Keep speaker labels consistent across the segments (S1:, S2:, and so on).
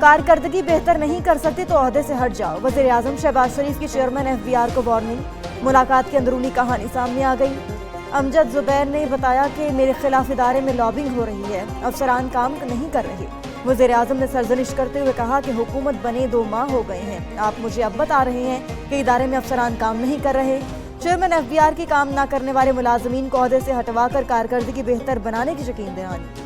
S1: کارکردگی بہتر نہیں کر سکتے تو عہدے سے ہٹ جاؤ، وزیر اعظم شہباز شریف کی چیئرمین FBR کو وارننگ۔ ملاقات کی اندرونی کہانی سامنے آ گئی۔ امجد زبیر نے بتایا کہ میرے خلاف ادارے میں لابنگ ہو رہی ہے، افسران کام نہیں کر رہے۔ وزیر اعظم نے سرزنش کرتے ہوئے کہا کہ حکومت بنے 2 ماہ ہو گئے ہیں، آپ مجھے اب بتا رہے ہیں کہ ادارے میں افسران کام نہیں کر رہے۔ چیئرمین FBR کی کام نہ کرنے والے ملازمین کو عہدے سے ہٹوا کر کارکردگی بہتر بنانے کی یقین دہانی۔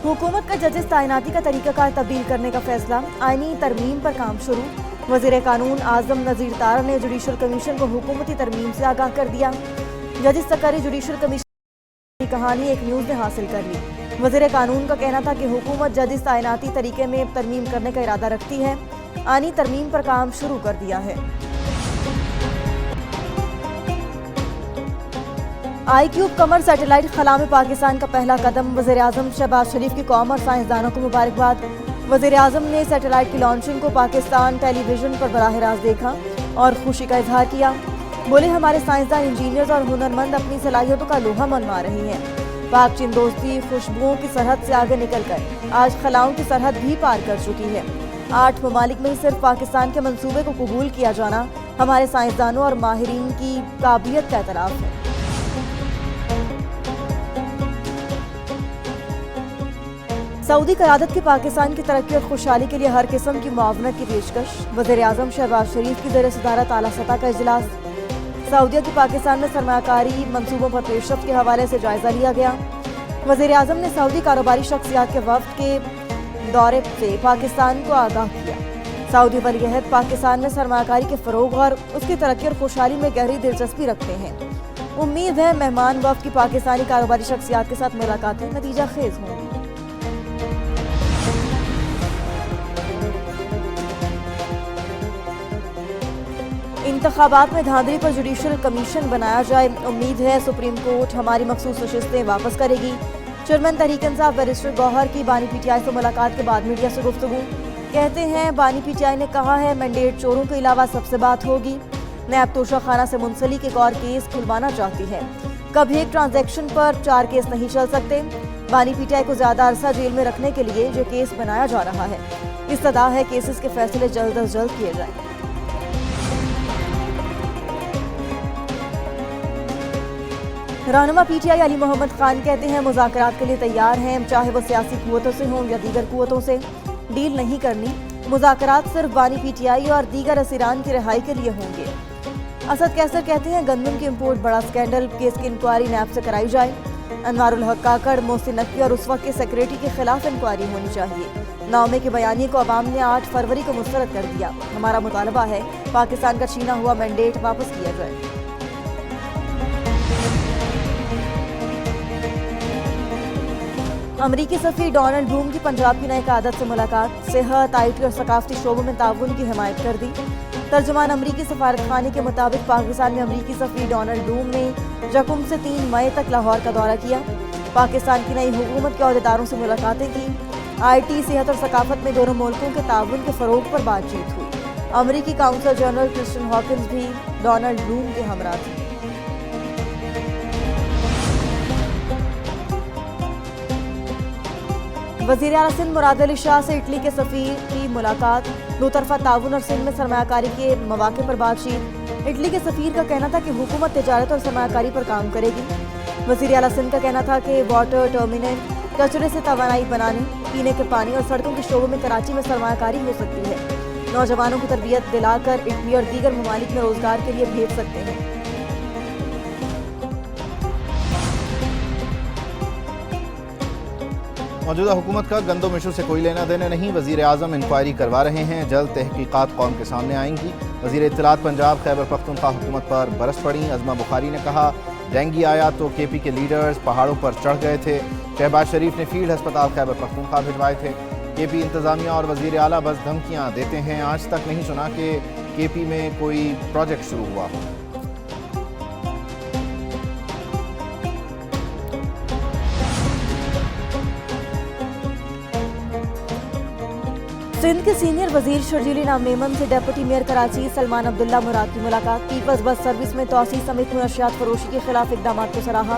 S1: حکومت کا ججز تعیناتی کا طریقہ کار تبدیل کرنے کا فیصلہ، آئینی ترمیم پر کام شروع۔ وزیر قانون اعظم نذیر طارق نے جوڈیشل کمیشن کو حکومتی ترمیم سے آگاہ کر دیا۔ ججز سرکاری جوڈیشل کمیشن کی کہانی ایک نیوز نے حاصل کر لی۔ وزیر قانون کا کہنا تھا کہ حکومت ججز تعیناتی طریقے میں ترمیم کرنے کا ارادہ رکھتی ہے، آئینی ترمیم پر کام شروع کر دیا ہے۔ IQ قمر سیٹلائٹ خلا میں پاکستان کا پہلا قدم، وزیر اعظم شہباز شریف کی قوم اور سائنسدانوں کو مبارکباد۔ وزیر اعظم نے سیٹلائٹ کی لانچنگ کو پاکستان ٹیلی ویژن پر براہ راست دیکھا اور خوشی کا اظہار کیا۔ بولے ہمارے سائنسدان، انجینئرز اور ہنرمند اپنی صلاحیتوں کا لوہا منوا رہے ہیں۔ پاک چین دوستی خوشبوؤں کی سرحد سے آگے نکل کر آج خلاؤں کی سرحد بھی پار کر چکی ہے۔ 8 ممالک میں صرف پاکستان کے منصوبے کو قبول کیا جانا ہمارے سائنسدانوں اور ماہرین کی قابلیت کا اعتراف ہے۔ سعودی قیادت کی پاکستان کی ترقی اور خوشحالی کے لیے ہر قسم کی معاونت کی پیشکش، وزیر اعظم شہباز شریف کی زیر صدارت اعلیٰ سطح کا اجلاس۔ سعودیہ کی پاکستان میں سرمایہ کاری منصوبوں پر پیش رفت کے حوالے سے جائزہ لیا گیا۔ وزیر اعظم نے سعودی کاروباری شخصیات کے وفد کے دورے سے پاکستان کو آگاہ کیا۔ سعودی ولی عہد پاکستان میں سرمایہ کاری کے فروغ اور اس کی ترقی اور خوشحالی میں گہری دلچسپی رکھتے ہیں۔ امید ہے مہمان وفد کی پاکستانی کاروباری شخصیات کے ساتھ ملاقاتیں نتیجہ خیز ہوں گی۔ انتخابات میں دھاندلی پر جوڈیشل کمیشن بنایا جائے، امید ہے سپریم کورٹ ہماری مخصوص نشستیں واپس کرے گی۔ چیئرمین تحریک انصاف بیرسٹر گوہر کی بانی PTI سے ملاقات کے بعد میڈیا سے گفتگو، کہتے ہیں بانی PTI نے کہا ہے مینڈیٹ چوروں کے علاوہ سب سے بات ہوگی۔ نیب توشہ خانہ سے منسلک ایک اور کیس کھلوانا چاہتی ہے، کبھی ایک ٹرانزیکشن پر 4 کیس نہیں چل سکتے۔ بانی PTI کو زیادہ عرصہ جیل میں رکھنے کے لیے جو کیس بنایا جا رہا ہے، استدعا ہے کیسز کے فیصلے جلد از جلد کیے جائیں۔ رہنما PTI علی محمد خان کہتے ہیں مذاکرات کے لیے تیار ہیں، چاہے وہ سیاسی قوتوں سے ہوں یا دیگر قوتوں سے، ڈیل نہیں کرنی۔ مذاکرات صرف بانی PTI اور دیگر اسیران کی رہائی کے لیے ہوں گے۔ اسد کیسر کہتے ہیں گندم کی امپورٹ بڑا سکینڈل، کیس کی انکوائری نیب سے کرائی جائے۔ انوار الحق کاکڑ، محسن نقوی اور اس وقت کے سیکریٹری کے خلاف انکوائری ہونی چاہیے۔ نامے کے بیانیے کو عوام نے 8 فروری کو مسترد کر دیا۔ ہمارا مطالبہ ہے پاکستان کا چھینا ہوا مینڈیٹ واپس کیا جائے۔ امریکی سفیر ڈونلڈ بلوم کی پنجاب کی نئے قیادت سے ملاقات، صحت، IT اور ثقافتی شعبوں میں تعاون کی حمایت کر دی۔ ترجمان امریکی سفارت خانے کے مطابق پاکستان میں امریکی سفیر ڈونلڈ بلوم نے 1 سے 3 مئی تک لاہور کا دورہ کیا، پاکستان کی نئی حکومت کے عہدیداروں سے ملاقاتیں کی، IT، صحت اور ثقافت میں دونوں ملکوں کے تعاون کے فروغ پر بات چیت ہوئی۔ امریکی کونسل جنرل کرسٹن ہاکنز بھی ڈونلڈ بلوم کے ہمراہ تھے۔ وزیر اعلیٰ سندھ مراد علی شاہ سے اٹلی کے سفیر کی ملاقات، 2 طرفہ تعاون اور سندھ میں سرمایہ کاری کے مواقع پر بات چیت۔ اٹلی کے سفیر کا کہنا تھا کہ حکومت تجارت اور سرمایہ کاری پر کام کرے گی۔ وزیر اعلیٰ سندھ کا کہنا تھا کہ واٹر ٹرمینل، کچرے سے توانائی بنانے، پینے کے پانی اور سڑکوں کے شعبوں میں کراچی میں سرمایہ کاری ہو سکتی ہے۔ نوجوانوں کو تربیت دلا کر اٹلی اور دیگر ممالک میں روزگار کے لیے بھیج سکتے ہیں۔
S2: موجودہ حکومت کا گندم ایشو سے کوئی لینا دینا نہیں، وزیر اعظم انکوائری کروا رہے ہیں، جلد تحقیقات قوم کے سامنے آئیں گی۔ وزیر اطلاعات پنجاب خیبر پختونخوا حکومت پر برس پڑیں، عظمہ بخاری نے کہا ڈینگی آیا تو KP کے لیڈرز پہاڑوں پر چڑھ گئے تھے۔ شہباز شریف نے فیلڈ ہسپتال خیبر پختونخوا بھجوائے تھے۔ KP انتظامیہ اور وزیر اعلیٰ بس دھمکیاں دیتے ہیں، آج تک نہیں سنا کہ KP میں کوئی پروجیکٹ شروع ہوا ہو۔
S1: سندھ کے سینئر وزیر شرجیل انعام میمن سے ڈپٹی میئر کراچی سلمان عبداللہ مراد کی ملاقات، پیپلز بس سروس میں توسیع سمیت منشیات فروشی کے خلاف اقدامات کو سراہا۔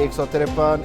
S2: 153,